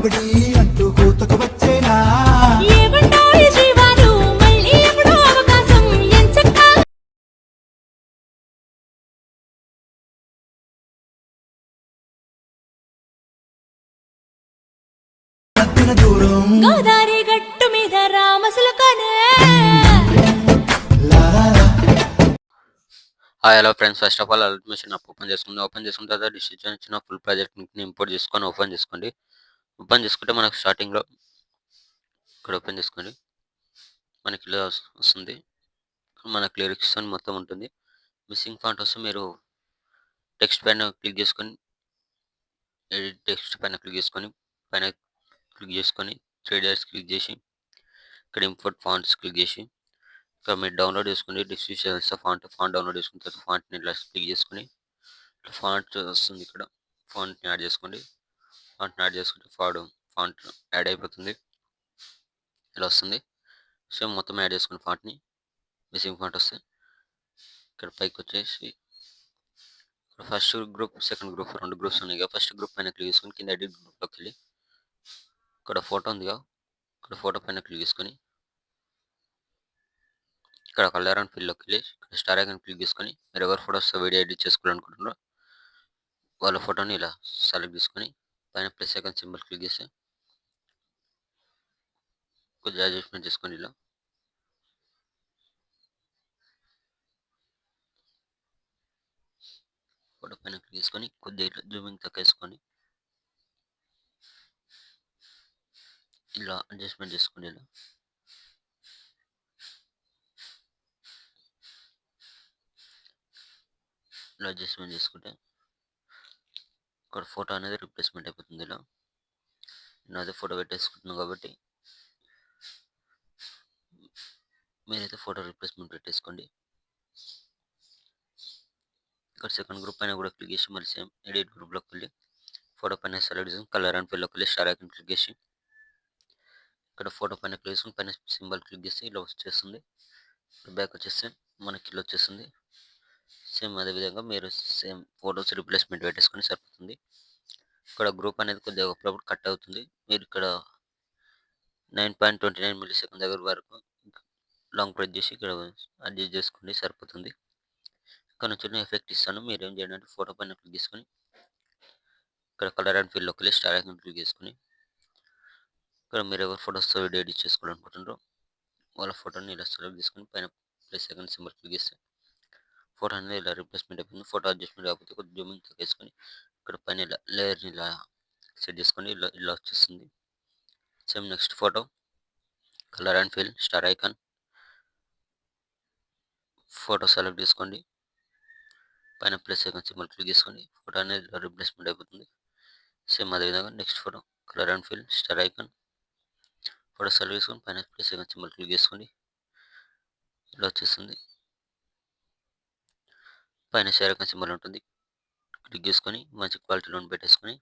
ఒకటి అంటూ కూతకు వచ్చేనా ఏమంటాయి జీవాలు మళ్ళీ ఎప్పుడో అవకాశం ఎంచక్కా మధ్యన దూరం గోదారి గట్టు మీద రామసులకనే hi hello friends, first of all admission open చేసుకుంది. ఓపెన్ చేసుకున్న తర్వాత డిసిజన్ ఇచ్చిన ఫుల్ ప్రాజెక్ట్ లింక్ని ఇంపోర్ట్ చేసుకొని ఓపెన్ చేసుకోండి. ఓపెన్ చేసుకుంటే మనకు స్టార్టింగ్లో ఇక్కడ ఓపెన్ చేసుకోండి. మనకి ఇలా వస్తుంది. మనకు లిరిక్స్ అని మొత్తం ఉంటుంది. మిస్సింగ్ ఫాంట్ వస్తే మీరు టెక్స్ట్ పైన క్లిక్ చేసుకొని ఎడిట్ టెక్స్ట్ పైన క్లిక్ చేసుకొని 3 డాట్స్ క్లిక్ చేసి ఇక్కడ ఇంపోర్ట్ ఫాంట్స్ క్లిక్ చేసి ఇక్కడ మీరు డౌన్లోడ్ చేసుకుని డిస్క్రిప్షన్స్ ఫాంట్ డౌన్లోడ్ చేసుకున్న తర్వాత ఫాంట్ని ఇలా క్లిక్ చేసుకుని ఫాంట్ వస్తుంది. ఇక్కడ ఫాంట్ని యాడ్ చేసుకోండి. ఫాంట్ని యాడ్ చేసుకుంటే ఫాంట్ యాడ్ అయిపోతుంది. ఇలా వస్తుంది. సో మొత్తం యాడ్ చేసుకుని ఫాంట్ని మిస్సింగ్ ఫాంట్ వస్తే ఇక్కడ పైకి వచ్చేసి first group second group 2 groups ఉన్నాయి. ఫస్ట్ గ్రూప్ పైన క్లిక్ చేసుకొని కింద ఎడిట్ గ్రూప్లోకి వెళ్ళి ఇక్కడ ఫోటో ఉందిగా, ఇక్కడ ఫోటో పైన క్లిక్ చేసుకొని ఇక్కడ కలర్ అండ్ ఫిల్లోకి వెళ్ళి ఇక్కడ స్టార్ ఐకాన్ క్లిక్ చేసుకొని మీరు ఎవరి ఫోటోస్ వీడియో ఎడిట్ చేసుకోవాలనుకుంటున్నారో వాళ్ళ ఫోటోని ఇలా సెలెక్ట్ చేసుకొని పైన ప్లస్ ఐకాన్ సింబల్ క్లిక్ చేస్తే కొద్దిగా అడ్జస్ట్మెంట్ చేసుకొని ఇలా ఫోటో పైన క్లిక్ చేసుకొని కొద్దిగా ఇట్లా జూమింగ్ తగ్గేసుకొని ఇలా అడ్జస్ట్మెంట్ చేసుకొని ఇలా అడ్జస్ట్మెంట్ చేసుకుంటే ఇక్కడ ఫోటో అనేది రిప్లేస్మెంట్ అయిపోతుంది. ఇలా నేను అదే ఫోటో పెట్టేసుకుంటున్నాను కాబట్టి మీరైతే ఫోటో రిప్లేస్మెంట్ పెట్టేసుకోండి. ఇక్కడ సెకండ్ గ్రూప్ పైన కూడా క్లిక్ చేసి మళ్ళీ సేమ్ ఎడిట్ గ్రూప్లోకి వెళ్ళి ఫోటో పైన సెలెక్ట్ చేసి కలర్ అండ్ ఫిల్లోకి వెళ్ళి స్టార్ ఐకాన్ క్లిక్ చేసి ఇక్కడ ఫోటో పైన క్లిక్ చేసుకుని పైన సింబల్ క్లిక్ చేసి ఇలా వచ్చేస్తుంది. బ్యాక్ వచ్చేస్తే మనకి ఇలా వచ్చేస్తుంది. సేమ్ అదేవిధంగా మీరు సేమ్ ఫోటోస్ రిప్లేస్మెంట్ పెట్టేసుకొని సరిపోతుంది. ఇక్కడ గ్రూప్ అనేది కొద్దిగా అప్పుడప్పుడు కట్ అవుతుంది. మీరు ఇక్కడ 9.29 మిల్లీ సెకండ్ దగ్గర వరకు లాంగ్ ప్రెస్ చేసి ఇక్కడ అడ్జస్ట్ చేసుకోండి, సరిపోతుంది. ఇక్కడ నుంచి ఎఫెక్ట్ ఇస్తాను. మీరు ఏం చేయండి అంటే ఫోటో పైన క్లిక్ చేసుకొని ఇక్కడ కలర్ అండ్ ఫిల్లోకి వెళ్ళి స్టార్ ఐకాన్ క్లిక్ చేసుకొని ఇక్కడ మీరు ఎవరి ఫోటోస్తో వీడియో ఎడిట్ చేసుకోవాలనుకుంటున్నారో వాళ్ళ ఫోటోని ఇలా సెలెక్ట్ చేసుకొని పైన ప్లస్ సెకండ్ సింబల్ క్లిక్ చేస్తే ఫోటో అనేది ఇలా రిప్లేస్మెంట్ అయిపోతుంది. ఫోటో అడ్జస్ట్మెంట్ కాకపోతే కొద్దిగా జూమింగ్ తగ్గేసుకొని ఇక్కడ పైన ఇలా లేయర్ని ఇలా సెట్ చేసుకొని ఇలా వచ్చేస్తుంది. Same next photo colour and fill star icon photo select చేసుకోండి. పైన ప్లస్ ఐకాన్ సింబల్ క్లిక్ చేసుకోండి. ఫోటో అనేది ఇలా రిప్లేస్మెంట్ అయిపోతుంది. సేమ్ అదేవిధంగా next photo colour and fill star icon photo select చేసుకొని పైన ప్లస్ ఐకాన్ సింబల్ క్లిక్ చేసుకోండి. ఇలా వచ్చేస్తుంది. పైన షేర్ ఐకాన్ సింబల్ ఉంటుంది, క్లిక్ చేసుకొని మంచి క్వాలిటీలో పెట్టేసుకొని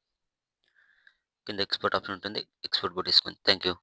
కింద ఎక్స్పోర్ట్ ఆప్షన్ ఉంటుంది, ఎక్స్పోర్ట్ కొట్టేసుకొని. Thank you.